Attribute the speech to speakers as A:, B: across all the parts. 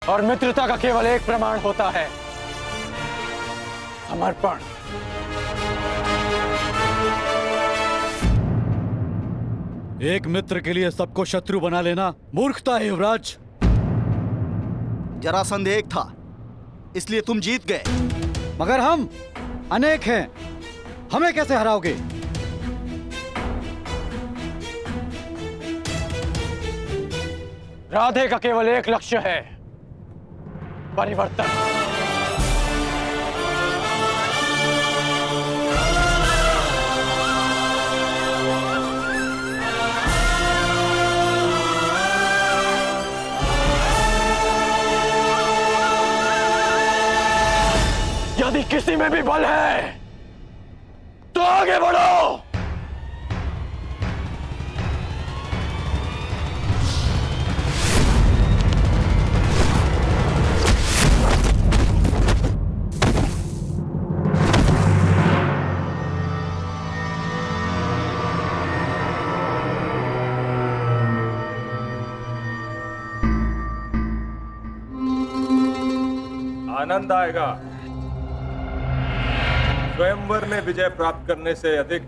A: और मित्रता का केवल एक प्रमाण होता है, समर्पण।
B: एक मित्र के लिए सबको शत्रु बना लेना मूर्खता है युवराज।
C: जरासंध एक था, इसलिए तुम जीत गए।
B: मगर हम अनेक हैं, हमें कैसे हराओगे?
A: राधे का केवल एक लक्ष्य है, परिवर्तन। यदि किसी में भी बल है तो आगे बढ़ो।
D: आनंद आएगा। स्वयंवर में विजय प्राप्त करने से अधिक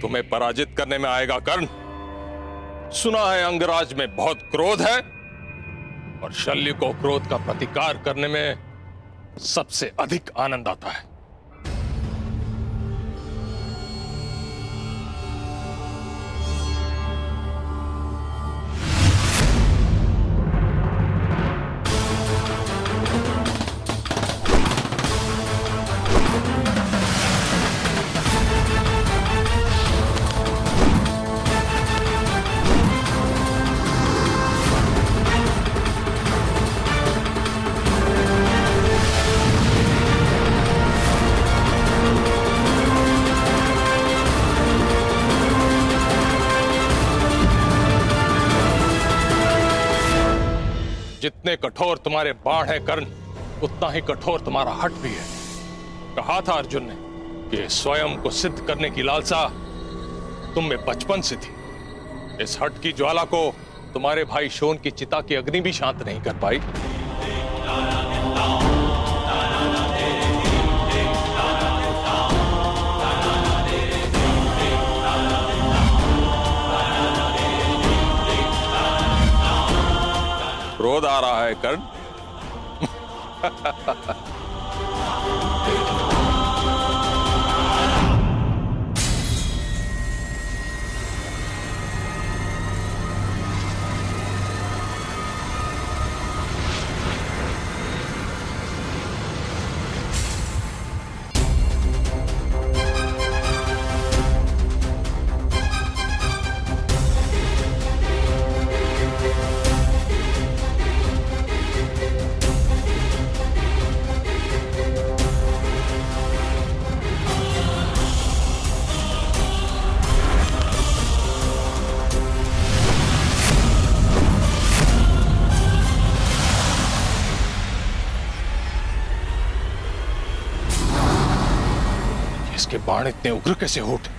E: तुम्हें पराजित करने में आएगा कर्ण। सुना है अंगराज में बहुत क्रोध है और शल्य को क्रोध का प्रतिकार करने में सबसे अधिक आनंद आता है। जितने कठोर तुम्हारे बाण है कर्ण, उतना ही कठोर तुम्हारा हठ भी है। कहा था अर्जुन ने कि स्वयं को सिद्ध करने की लालसा तुम में बचपन से थी। इस हठ की ज्वाला को तुम्हारे भाई शोन की चिता की अग्नि भी शांत नहीं कर पाई। क्रोध आ रहा है कर्ण। इसके बाण इतने उग्र कैसे हो उठे?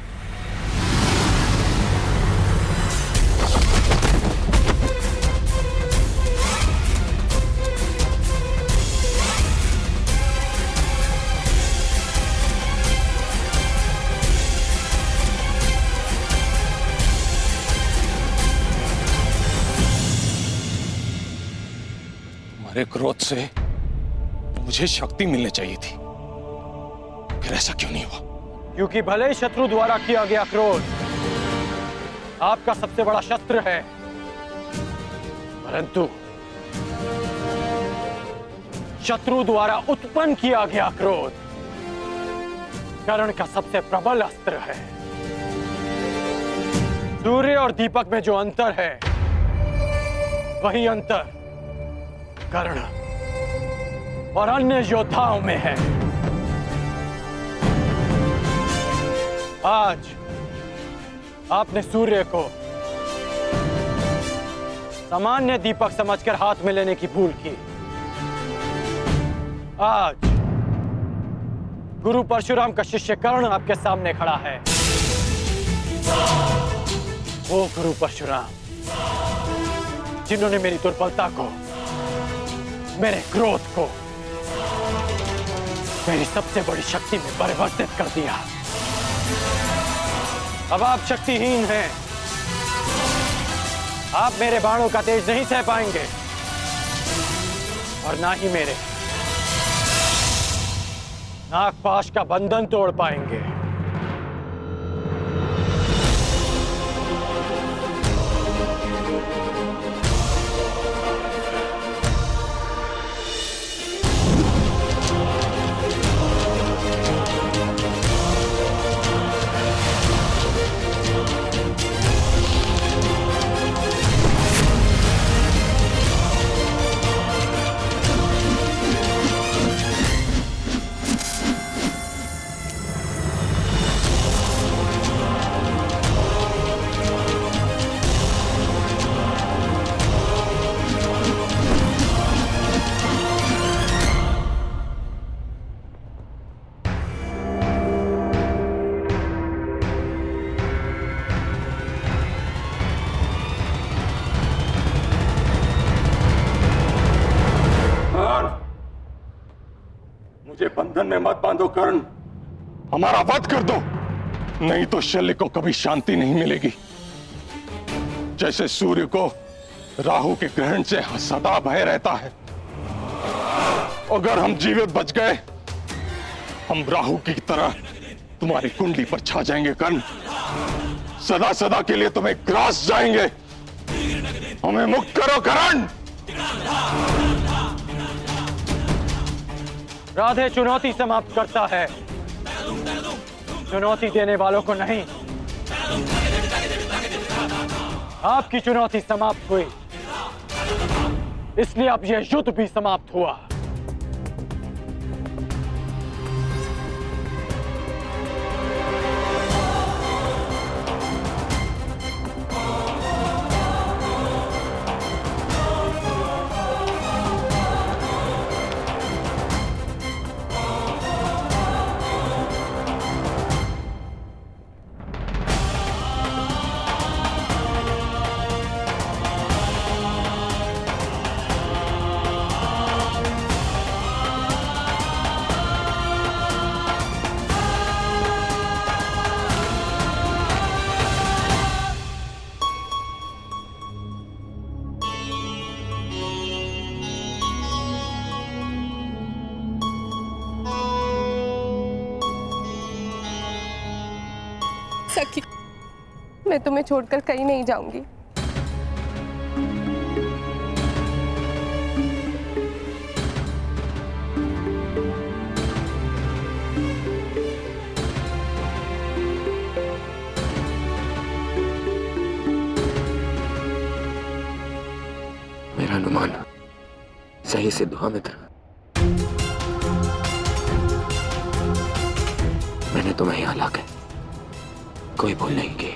E: तुम्हारे क्रोध से मुझे शक्ति मिलनी चाहिए थी, फिर ऐसा क्यों नहीं हुआ?
A: क्योंकि भले ही शत्रु द्वारा किया गया क्रोध आपका सबसे बड़ा शस्त्र है, परंतु शत्रु द्वारा उत्पन्न किया गया क्रोध कर्ण का सबसे प्रबल अस्त्र है। सूर्य और दीपक में जो अंतर है, वही अंतर कर्ण और अन्य योद्धाओं में है। आज आपने सूर्य को सामान्य दीपक समझकर हाथ में लेने की भूल की। आज गुरु परशुराम का शिष्य कर्ण आपके सामने खड़ा है। वो गुरु परशुराम जिन्होंने मेरी दुर्बलता को मेरे क्रोध को मेरी सबसे बड़ी शक्ति में परिवर्तित कर दिया। अब आप शक्तिहीन हैं। आप मेरे बाणों का तेज नहीं सह पाएंगे और ना ही मेरे नागपाश का बंधन तोड़ पाएंगे।
E: मुझे बंधन में मत बांधो कर्ण, हमारा वध कर दो, नहीं तो शल्य को कभी शांति नहीं मिलेगी। जैसे सूर्य को राहु के ग्रहण से सदा भय रहता है, अगर हम जीवित बच गए हम राहु की तरह तुम्हारी कुंडली पर छा जाएंगे कर्ण, सदा सदा के लिए तुम्हें ग्रास जाएंगे। हमें मुक्त करो कर्ण।
A: राधे चुनौती समाप्त करता है, चुनौती देने वालों को नहीं। आपकी चुनौती समाप्त हुई, इसलिए अब यह युद्ध भी समाप्त हुआ।
F: सखी, मैं तुम्हें छोड़कर कहीं नहीं जाऊंगी।
G: मेरा अनुमान सही सिद्ध हुआ मित्र। मैंने तुम्हें यहाँ लाकर कोई भूल नहीं की।